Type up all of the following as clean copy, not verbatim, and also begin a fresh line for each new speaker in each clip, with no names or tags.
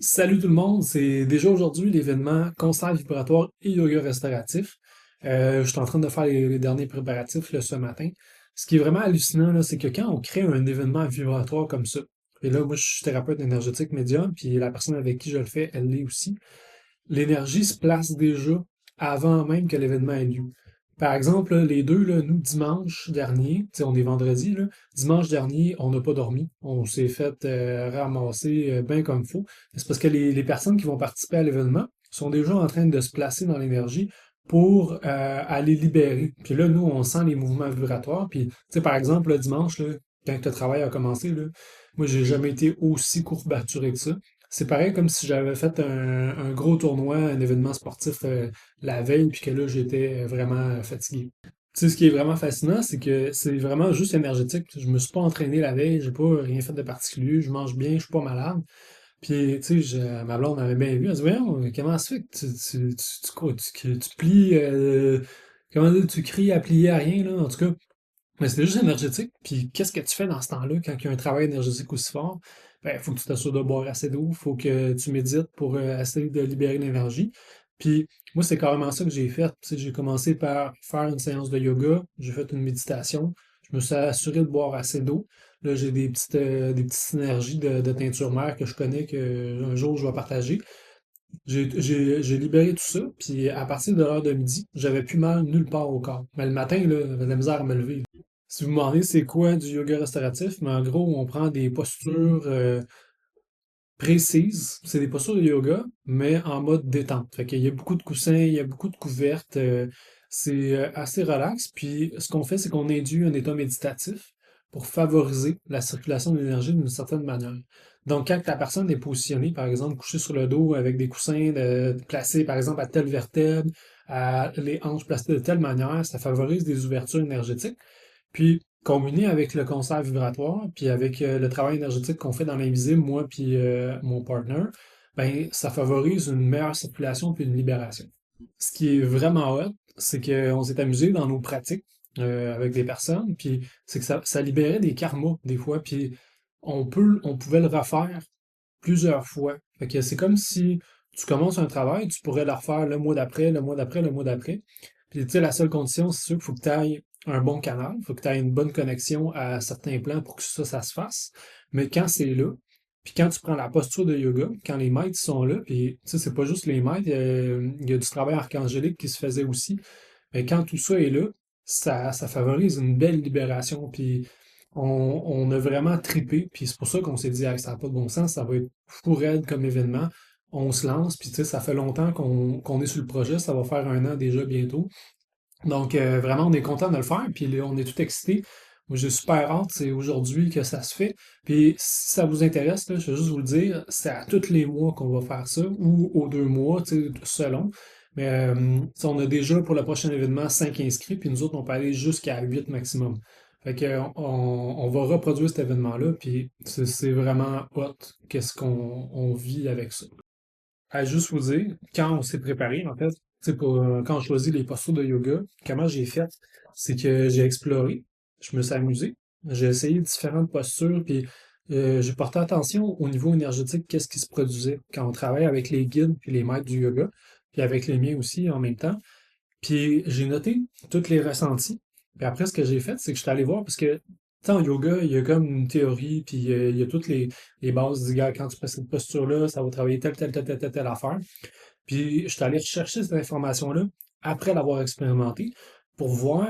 Salut tout le monde, c'est déjà aujourd'hui l'événement concert vibratoire et yoga restauratif. Je suis en train de faire les derniers préparatifs là, ce matin. Ce qui est vraiment hallucinant, là, c'est que quand on crée un événement vibratoire comme ça, et là, moi je suis thérapeute énergétique médium, puis la personne avec qui je le fais, elle l'est aussi, l'énergie se place déjà avant même que l'événement ait lieu. Par exemple, là, les deux, là, nous, dimanche dernier, tu sais, on est vendredi, là, dimanche dernier, on n'a pas dormi. On s'est fait ramasser bien comme faut. C'est parce que les personnes qui vont participer à l'événement sont déjà en train de se placer dans l'énergie pour aller libérer. Puis là, nous, on sent les mouvements vibratoires. Puis, tu sais, par exemple, le dimanche, là, quand le travail a commencé, là, moi, j'ai jamais été aussi courbaturé que ça. C'est pareil comme si j'avais fait un gros tournoi, un événement sportif la veille, puis que là, j'étais vraiment fatigué. Tu sais, ce qui est vraiment fascinant, c'est que c'est vraiment juste énergétique. Je me suis pas entraîné la veille, j'ai pas rien fait de particulier, je mange bien, je suis pas malade. Puis, tu sais, ma blonde m'avait bien vu, elle dit, voyons, comment ça fait que tu plies, comment dire, tu cries à plier à rien, là, en tout cas. Mais c'était juste énergétique. Puis qu'est-ce que tu fais dans ce temps-là quand il y a un travail énergétique aussi fort? Ben, il faut que tu t'assures de boire assez d'eau, il faut que tu médites pour essayer de libérer l'énergie. Puis moi, c'est carrément ça que j'ai fait. Tu sais, j'ai commencé par faire une séance de yoga, j'ai fait une méditation, je me suis assuré de boire assez d'eau. Là, j'ai des petites synergies de teinture mère que je connais que un jour je vais partager. J'ai libéré tout ça, puis à partir de l'heure de midi, j'avais plus mal nulle part au corps. Mais le matin, là, j'avais de la misère à me lever. Si vous me demandez c'est quoi du yoga restauratif, mais en gros, on prend des postures précises. C'est des postures de yoga, mais en mode détente. Fait qu'il y a beaucoup de coussins, il y a beaucoup de couvertes. C'est assez relax. Puis ce qu'on fait, c'est qu'on induit un état méditatif pour favoriser la circulation de l'énergie d'une certaine manière. Donc, quand la personne est positionnée, par exemple, couchée sur le dos avec des coussins placés, par exemple, à telle vertèbre, à les hanches placées de telle manière, ça favorise des ouvertures énergétiques. Puis, combiné avec le concert vibratoire, puis avec le travail énergétique qu'on fait dans l'invisible, moi puis mon partner, ben, ça favorise une meilleure circulation puis une libération. Ce qui est vraiment hot, c'est qu'on s'est amusé dans nos pratiques avec des personnes, puis c'est que ça libérait des karmas des fois, puis on pouvait le refaire plusieurs fois. Fait que c'est comme si tu commences un travail, tu pourrais le refaire le mois d'après, le mois d'après, le mois d'après. Puis tu sais, la seule condition, c'est sûr qu'il faut que tu ailles un bon canal, il faut que tu aies une bonne connexion à certains plans pour que ça se fasse. Mais quand c'est là, puis quand tu prends la posture de yoga, quand les maîtres sont là, puis tu sais, c'est pas juste les maîtres, il y a du travail archangélique qui se faisait aussi. Mais quand tout ça est là, ça favorise une belle libération. Puis on a vraiment trippé. Puis c'est pour ça qu'on s'est dit, ah, ça n'a pas de bon sens, ça va être fou raide comme événement. On se lance, puis tu sais, ça fait longtemps qu'on est sur le projet, ça va faire un an déjà bientôt. Donc vraiment, on est content de le faire, puis là, on est tout excité. Moi, j'ai super hâte, c'est aujourd'hui que ça se fait. Puis si ça vous intéresse, là, je vais juste vous le dire, c'est à tous les mois qu'on va faire ça, ou aux 2 mois, tu sais, selon. Mais tu sais, on a déjà pour le prochain événement 5 inscrits, puis nous autres, on peut aller jusqu'à 8 maximum. Fait que on va reproduire cet événement-là, puis c'est vraiment hot qu'est-ce qu'on vit avec ça. À juste vous dire, quand on s'est préparé, en fait, tu sais, quand on choisit les postures de yoga, comment j'ai fait, c'est que j'ai exploré, je me suis amusé, j'ai essayé différentes postures, puis j'ai porté attention au niveau énergétique, qu'est-ce qui se produisait quand on travaille avec les guides puis les maîtres du yoga, puis avec les miens aussi en même temps. Puis j'ai noté tous les ressentis. Puis après, ce que j'ai fait, c'est que je suis allé voir, parce que, tu sais, en yoga, il y a comme une théorie, puis il y a toutes les bases du gars, quand tu fais cette posture-là, ça va travailler telle affaire. Puis je suis allé chercher cette information-là après l'avoir expérimenté pour voir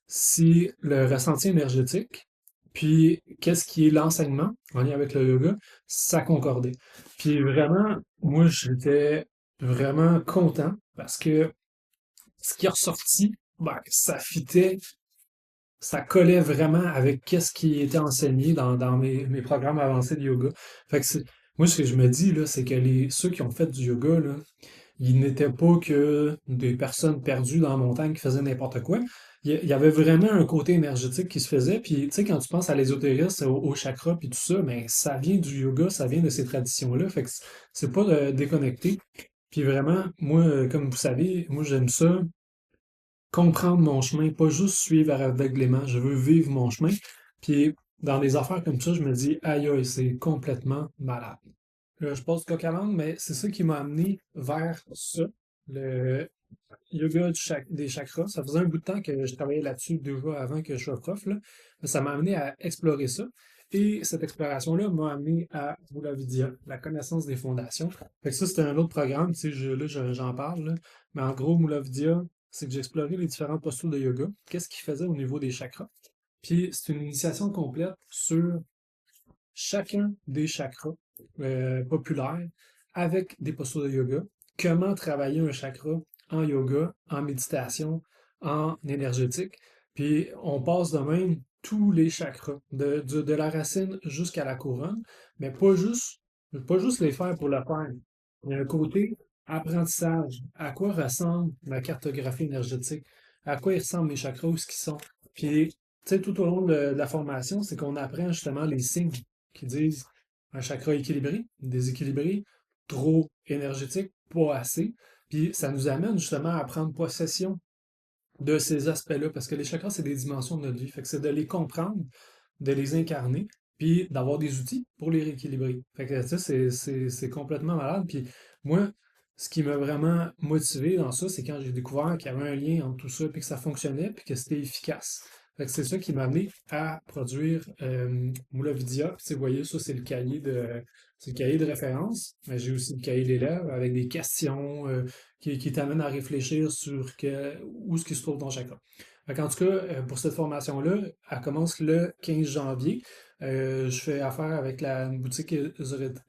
si le ressenti énergétique, puis qu'est-ce qui est l'enseignement en lien avec le yoga, ça concordait. Puis vraiment, moi, j'étais vraiment content parce que ce qui est ressorti, ben, ça fitait, ça collait vraiment avec qu'est-ce qui était enseigné dans mes programmes avancés de yoga. Fait que moi, ce que je me dis, là, c'est que ceux qui ont fait du yoga, là, ils n'étaient pas que des personnes perdues dans la montagne qui faisaient n'importe quoi. Il y avait vraiment un côté énergétique qui se faisait. Puis, tu sais, quand tu penses à l'ésotérisme, au chakra, puis tout ça, mais ça vient du yoga, ça vient de ces traditions-là. Fait que c'est pas déconnecté. Puis vraiment, moi, comme vous savez, moi, j'aime ça comprendre mon chemin, pas juste suivre aveuglément. Je veux vivre mon chemin. Puis dans des affaires comme ça, je me dis, aïe aïe, c'est complètement malade. Je passe coq à l'âne, mais c'est ça qui m'a amené vers ça, le yoga des chakras. Ça faisait un bout de temps que je travaillais là-dessus déjà avant que je sois prof, là. Mais ça m'a amené à explorer ça. Et cette exploration-là m'a amené à Mula Vidya, la connaissance des fondations. Fait que ça, c'était un autre programme, tu sais, j'en parle, là. Mais en gros, Mula Vidya, c'est que j'ai exploré les différentes postures de yoga. Qu'est-ce qu'ils faisaient au niveau des chakras? Puis c'est une initiation complète sur chacun des chakras populaires avec des postures de yoga. Comment travailler un chakra en yoga, en méditation, en énergétique. Puis on passe de même tous les chakras, de la racine jusqu'à la couronne, mais pas juste les faire pour le faire. Il y a un côté apprentissage. À quoi ressemble la cartographie énergétique? À quoi ils ressemblent les chakras, où ce qu'ils sont? Puis, tu sais, tout au long de la formation, c'est qu'on apprend justement les signes qui disent un chakra équilibré, déséquilibré, trop énergétique, pas assez. Puis ça nous amène justement à prendre possession de ces aspects-là, parce que les chakras, c'est des dimensions de notre vie. Fait que c'est de les comprendre, de les incarner, puis d'avoir des outils pour les rééquilibrer. Fait que ça, c'est complètement malade. Puis moi, ce qui m'a vraiment motivé dans ça, c'est quand j'ai découvert qu'il y avait un lien entre tout ça, puis que ça fonctionnait, puis que c'était efficace. Fait que c'est ça qui m'a amené à produire Moula Vidya. Puis, vous voyez, ça, c'est le cahier de référence. Mais j'ai aussi le cahier d'élèves avec des questions qui t'amènent à réfléchir sur où est-ce qu'il se trouve ton chakra. En tout cas, pour cette formation-là, elle commence le 15 janvier. Je fais affaire avec la boutique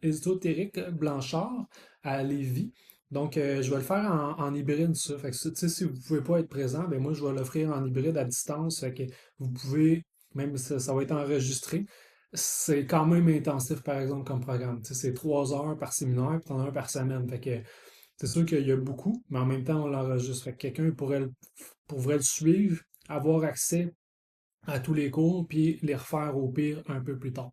ésotérique Blanchard à Lévis. Donc, je vais le faire en hybride, ça. Fait que, tu sais, si vous ne pouvez pas être présent, ben moi, je vais l'offrir en hybride à distance. Fait que vous pouvez, même si ça va être enregistré. C'est quand même intensif, par exemple, comme programme. Tu sais, c'est 3 heures par séminaire, puis t'en as un par semaine. Fait que c'est sûr qu'il y a beaucoup, mais en même temps, on l'enregistre. Fait que quelqu'un pourrait le suivre, avoir accès à tous les cours, puis les refaire au pire un peu plus tard.